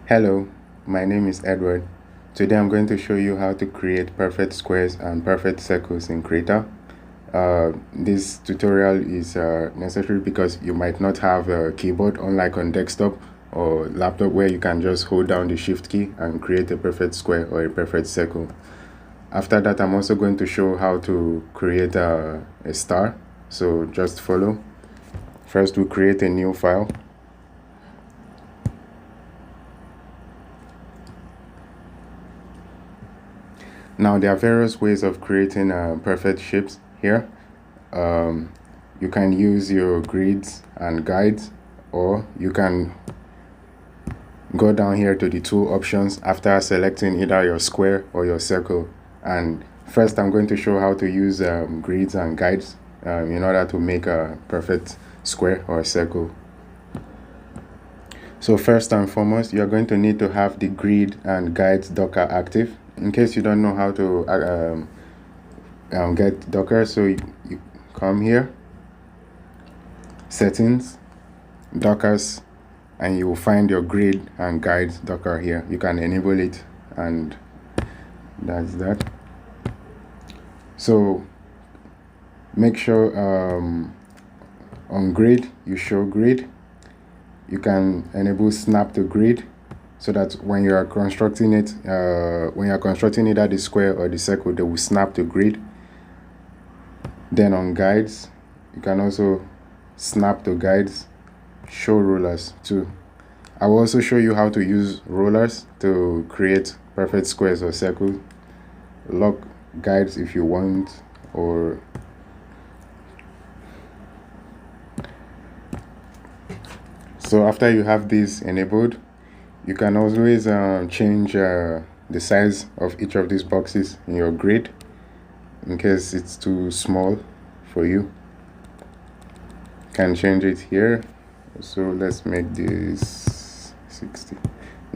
Hello, my name is Edward. Today I'm going to show you how to create perfect squares and perfect circles in Krita. This tutorial is necessary because you might not have a keyboard, unlike on desktop or laptop where you can just hold down the shift key and create a perfect square or a perfect circle. After that, I'm also going to show how to create a star, so just follow. First, we create a new file. Now there are various ways of creating perfect shapes here. You can use your grids and guides, or you can go down here to the tool options after selecting either your square or your circle. And first I'm going to show how to use grids and guides in order to make a perfect square or circle. So first and foremost, you're going to need to have the grid and guides Docker active. In case you don't know how to get Docker, so you come here, settings, Dockers, and you will find your grid and guides Docker here. You can enable it, and that's that. So make sure on grid you show grid. You can enable snap to grid, so that when you are constructing it, when you are constructing either the square or the circle, they will snap to grid. Then on guides, you can also snap to guides, show rulers too. I will also show you how to use rulers to create perfect squares or circles. Lock guides if you want, or so after you have this enabled, you can always change the size of each of these boxes in your grid in case it's too small for you. You can change it here. So let's make this 60.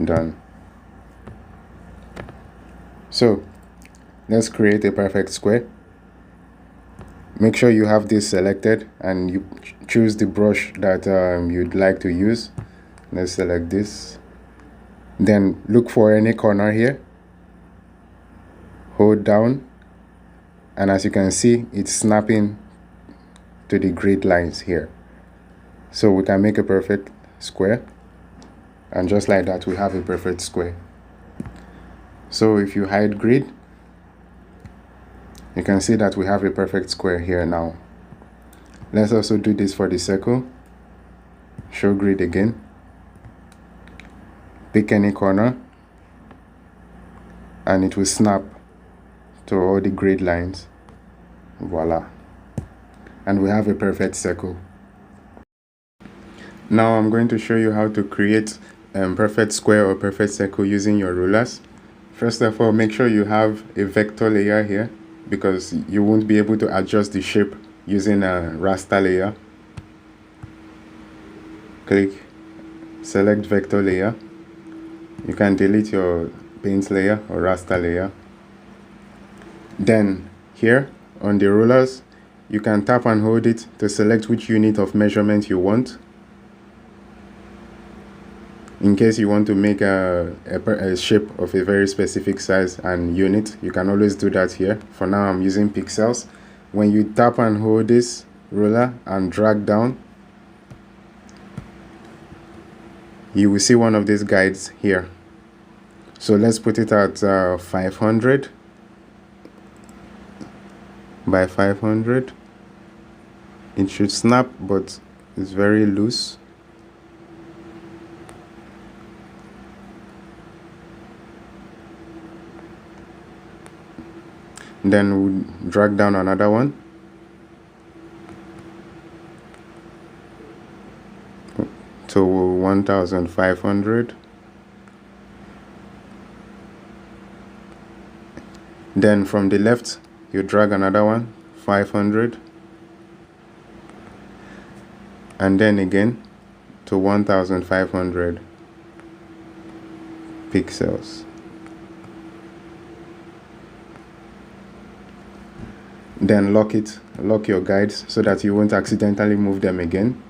Done. So let's create a perfect square. Make sure you have this selected and you choose the brush that you'd like to use. Let's select this. Then look for any corner here, hold down, and as you can see, it's snapping to the grid lines here. So we can make a perfect square, and just like that we have a perfect square. So if you hide grid, you can see that we have a perfect square here now. Let's also do this for the circle. Show grid again. Pick any corner and it will snap to all the grid lines. Voila. And we have a perfect circle. Now I'm going to show you how to create a perfect square or perfect circle using your rulers. First of all, make sure you have a vector layer here, because you won't be able to adjust the shape using a raster layer. Click, select vector layer. You can delete your paint layer or raster layer. Then here on the rulers, you can tap and hold it to select which unit of measurement you want. In case you want to make a shape of a very specific size and unit, you can always do that here. For now, I'm using pixels. When you tap and hold this ruler and drag down, you will see one of these guides here. So let's put it at 500 by 500. It should snap, but it's very loose. Then we'll drag down another one. To 1500. Then from the left, you drag another one, 500. And then again to 1500 pixels. Then lock your guides so that you won't accidentally move them again.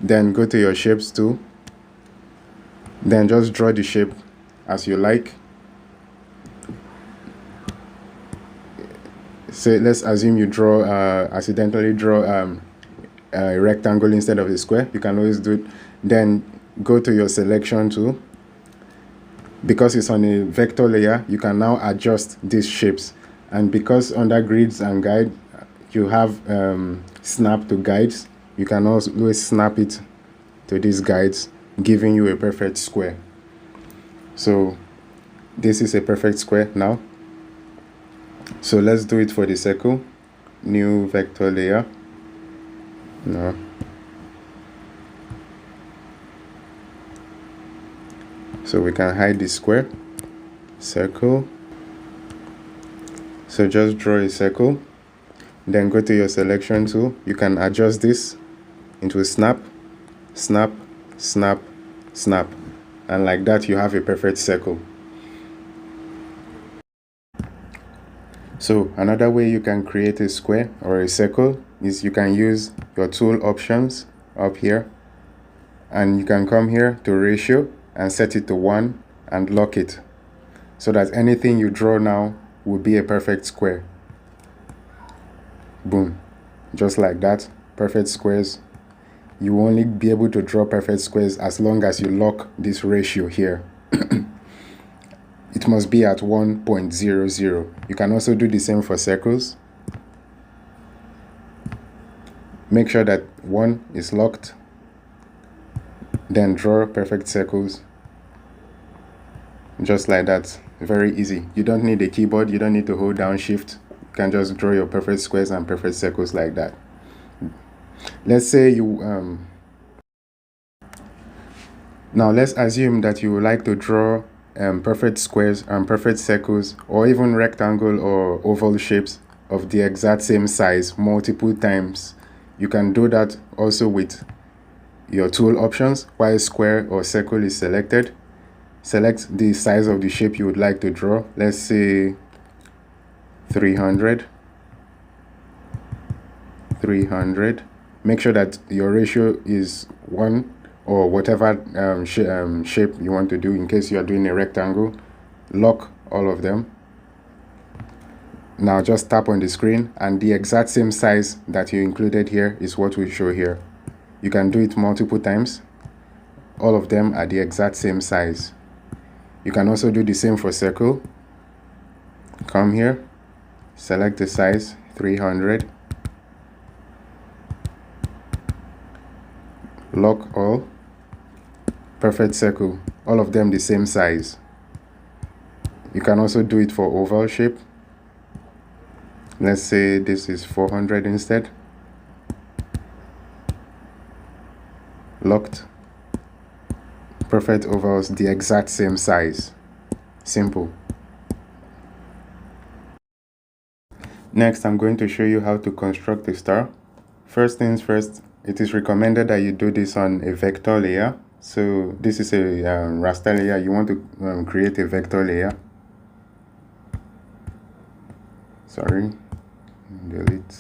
Then go to your shapes tool, Then just draw the shape as you like. So let's assume you accidentally draw a rectangle instead of a square. You can always do it. Then go to your selection tool. Because it's on a vector layer, you can now adjust these shapes. And because under grids and guide, you have snap to guides, you can also always snap it to these guides, giving you a perfect square. So this is a perfect square now. So let's do it for the circle. New vector layer. No. So we can hide the square. Circle. So just draw a circle. Then go to your selection tool. You can adjust this into a snap, snap, snap, snap. And like that, you have a perfect circle. So another way you can create a square or a circle is you can use your tool options up here. And you can come here to ratio and set it to 1 and lock it, so that anything you draw now will be a perfect square. Boom. Just like that. Perfect squares. You will only be able to draw perfect squares as long as you lock this ratio here. It must be at 1.00. You can also do the same for circles. Make sure that 1 is locked. Then draw perfect circles. Just like that. Very easy. You don't need a keyboard. You don't need to hold down shift. You can just draw your perfect squares and perfect circles like that. Let's say you now let's assume that you would like to draw perfect squares and perfect circles, or even rectangle or oval shapes of the exact same size multiple times. You can do that also with your tool options. While square or circle is selected, select the size of the shape you would like to draw. Let's say 300. Make sure that your ratio is 1 or whatever shape you want to do. In case you are doing a rectangle, lock all of them. Now just tap on the screen and the exact same size that you included here is what we show here. You can do it multiple times. All of them are the exact same size. You can also do the same for circle. Come here, select the size 300. Lock all. Perfect circle. All of them the same size. You can also do it for oval shape. Let's say this is 400 instead. Locked. Perfect ovals the exact same size. Simple. Next, I'm going to show you how to construct a star. First things first, it is recommended that you do this on a vector layer. So this is a raster layer. You want to create a vector layer. Sorry, delete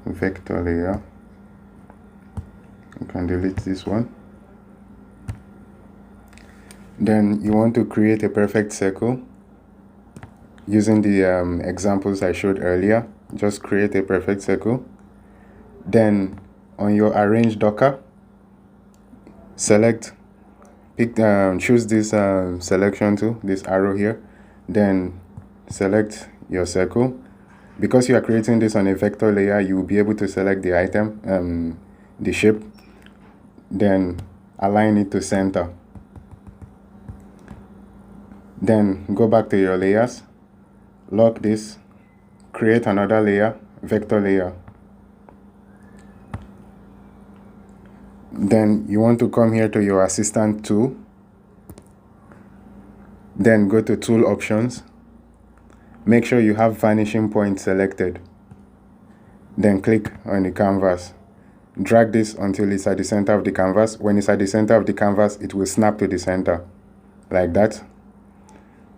vector layer. You can delete this one. Then you want to create a perfect circle using the examples I showed earlier. Just create a perfect circle. Then on your arrange Docker, select, choose this selection tool, this arrow here. Then select your circle. Because you are creating this on a vector layer, you will be able to select the item, the shape. Then align it to center. Then go back to your layers, lock this, create another layer, vector layer. Then you want to come here to your assistant tool. Then go to tool options. Make sure you have vanishing point selected. Then click on the canvas. Drag this until it's at the center of the canvas. When it's at the center of the canvas, it will snap to the center, like that.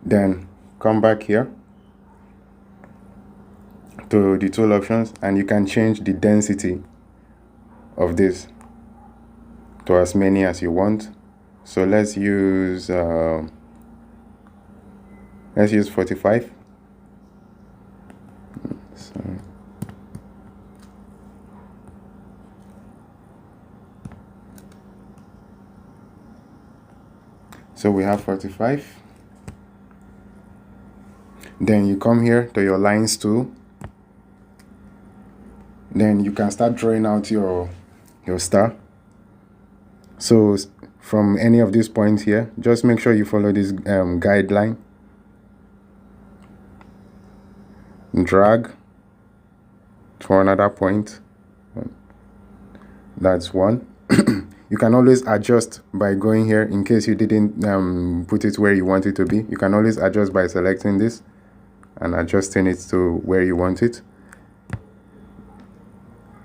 Then come back here to the tool options and you can change the density of this to as many as you want. So let's use 45. So we have 45. Then you come here to your lines tool. Then you can start drawing out your star. So from any of these points here, just make sure you follow this guideline. Drag to another point. That's one. You can always adjust by going here in case you didn't put it where you want it to be. You can always adjust by selecting this and adjusting it to where you want it.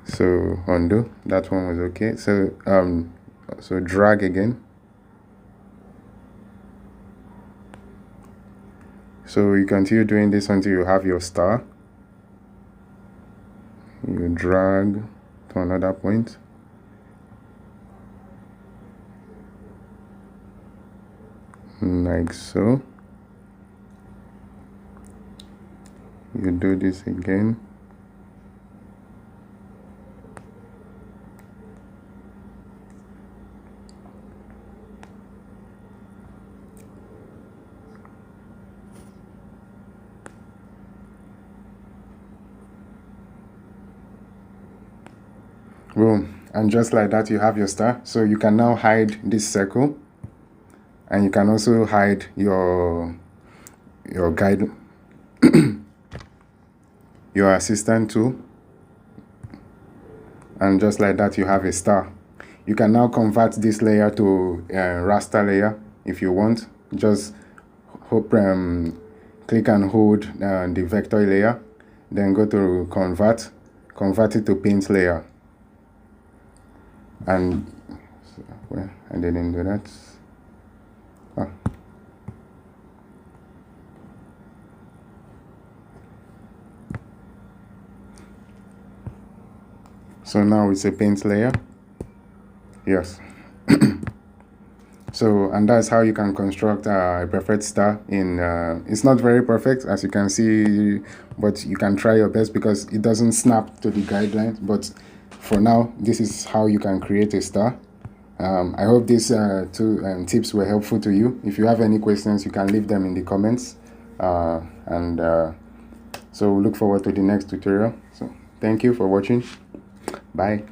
So undo, that one was okay. So drag again. So you continue doing this until you have your star. You drag to another point. Like so. You do this again. Boom. And just like that, you have your star. So you can now hide this circle, and you can also hide your guide your assistant tool, and just like that you have a star. You can now convert this layer to a raster layer if you want. Just click and hold the vector layer, then go to convert it to paint layer. And well, I didn't do that. Oh. So now it's a paint layer. Yes. So, and that's how you can construct a perfect star in it's not very perfect, as you can see, but you can try your best because it doesn't snap to the guidelines. But for now, this is how you can create a star. I hope these two tips were helpful to you. If you have any questions, you can leave them in the comments. So we look forward to the next tutorial. So thank you for watching. Bye.